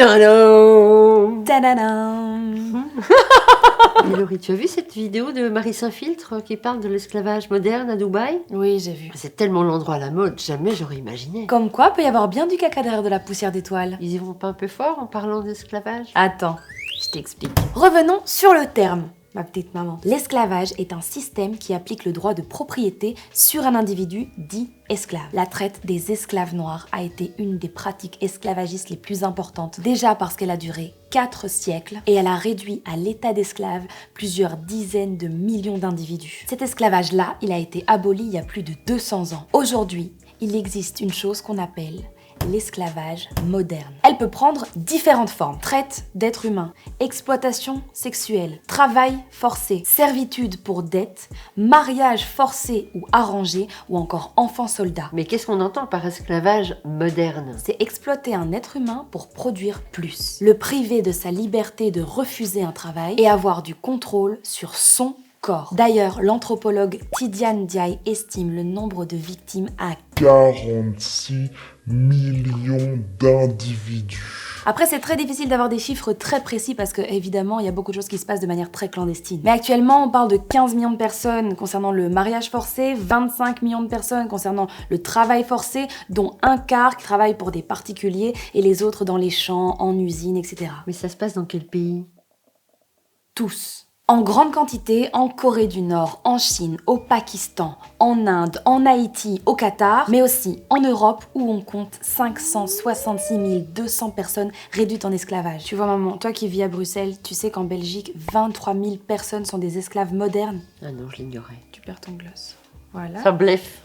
Tadam! Tadadam. Mais Laurie, tu as vu cette vidéo de Marie Saint-Filtre qui parle de l'esclavage moderne à Dubaï? Oui, j'ai vu. C'est tellement l'endroit à la mode, jamais j'aurais imaginé. Comme quoi, peut y avoir bien du caca derrière de la poussière d'étoiles. Ils y vont pas un peu fort en parlant d'esclavage? Attends, je t'explique. Revenons sur le terme, ma petite maman. L'esclavage est un système qui applique le droit de propriété sur un individu dit esclave. La traite des esclaves noirs a été une des pratiques esclavagistes les plus importantes. Déjà parce qu'elle a duré 4 siècles et elle a réduit à l'état d'esclave plusieurs dizaines de millions d'individus. Cet esclavage-là, il a été aboli il y a plus de 200 ans. Aujourd'hui, il existe une chose qu'on appelle l'esclavage moderne. Elle peut prendre différentes formes. Traite d'êtres humains, exploitation sexuelle, travail forcé, servitude pour dette, mariage forcé ou arrangé ou encore enfant soldat. Mais qu'est-ce qu'on entend par esclavage moderne? C'est exploiter un être humain pour produire plus. Le priver de sa liberté de refuser un travail et avoir du contrôle sur son corps. D'ailleurs, l'anthropologue Tidjane Ndiaye estime le nombre de victimes à 46 millions d'individus. Après, c'est très difficile d'avoir des chiffres très précis parce que, évidemment, il y a beaucoup de choses qui se passent de manière très clandestine. Mais actuellement, on parle de 15 millions de personnes concernant le mariage forcé, 25 millions de personnes concernant le travail forcé, dont un quart qui travaillent pour des particuliers et les autres dans les champs, en usines, etc. Mais ça se passe dans quel pays? Tous. En grande quantité en Corée du Nord, en Chine, au Pakistan, en Inde, en Haïti, au Qatar, mais aussi en Europe où on compte 566 200 personnes réduites en esclavage. Tu vois maman, toi qui vis à Bruxelles, tu sais qu'en Belgique, 23 000 personnes sont des esclaves modernes. Ah non, je l'ignorais. Tu perds ton gloss. Voilà. Ça bleffe.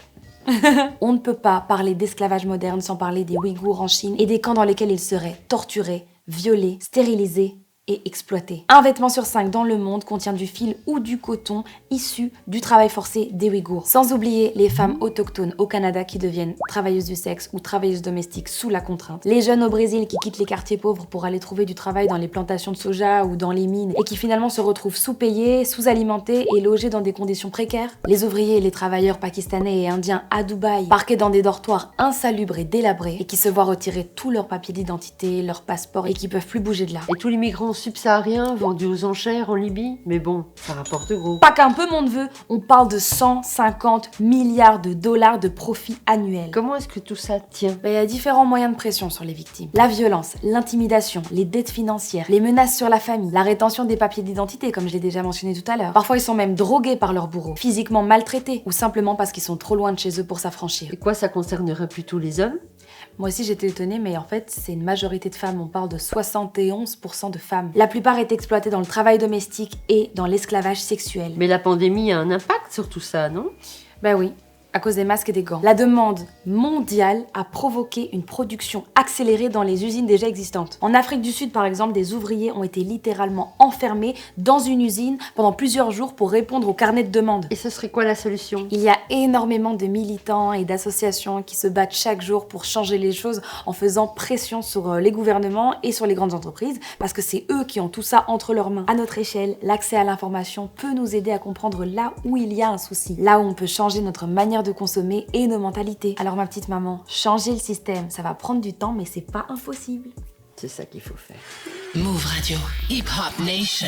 On ne peut pas parler d'esclavage moderne sans parler des Ouïghours en Chine et des camps dans lesquels ils seraient torturés, violés, stérilisés et exploité. Un vêtement sur 5 dans le monde contient du fil ou du coton issu du travail forcé des Ouïghours. Sans oublier les femmes autochtones au Canada qui deviennent travailleuses du sexe ou travailleuses domestiques sous la contrainte. Les jeunes au Brésil qui quittent les quartiers pauvres pour aller trouver du travail dans les plantations de soja ou dans les mines et qui finalement se retrouvent sous-payés, sous-alimentés et logés dans des conditions précaires. Les ouvriers et les travailleurs pakistanais et indiens à Dubaï, parqués dans des dortoirs insalubres et délabrés et qui se voient retirer tous leurs papiers d'identité, leurs passeports et qui peuvent plus bouger de là. Et tous les migrants subsahariens vendus aux enchères en Libye? Mais bon, ça rapporte gros. Pas qu'un peu mon neveu, on parle de 150 milliards de dollars de profit annuel. Comment est-ce que tout ça tient? Il y a différents moyens de pression sur les victimes. La violence, l'intimidation, les dettes financières, les menaces sur la famille, la rétention des papiers d'identité comme je l'ai déjà mentionné tout à l'heure. Parfois ils sont même drogués par leurs bourreaux, physiquement maltraités ou simplement parce qu'ils sont trop loin de chez eux pour s'affranchir. Et quoi, ça concernerait plutôt les hommes? Moi aussi j'étais étonnée, mais en fait c'est une majorité de femmes, on parle de 71% de femmes. La plupart est exploitée dans le travail domestique et dans l'esclavage sexuel. Mais la pandémie a un impact sur tout ça, non? Ben oui, à cause des masques et des gants. La demande mondiale a provoqué une production accélérée dans les usines déjà existantes. En Afrique du Sud, par exemple, des ouvriers ont été littéralement enfermés dans une usine pendant plusieurs jours pour répondre au carnet de demande. Et ce serait quoi la solution? Il y a énormément de militants et d'associations qui se battent chaque jour pour changer les choses en faisant pression sur les gouvernements et sur les grandes entreprises parce que c'est eux qui ont tout ça entre leurs mains. À notre échelle, l'accès à l'information peut nous aider à comprendre là où il y a un souci, là où on peut changer notre manière de consommer et nos mentalités. Alors ma petite maman, changer le système, ça va prendre du temps mais c'est pas impossible. C'est ça qu'il faut faire. Move Radio, Hip Hop Nation.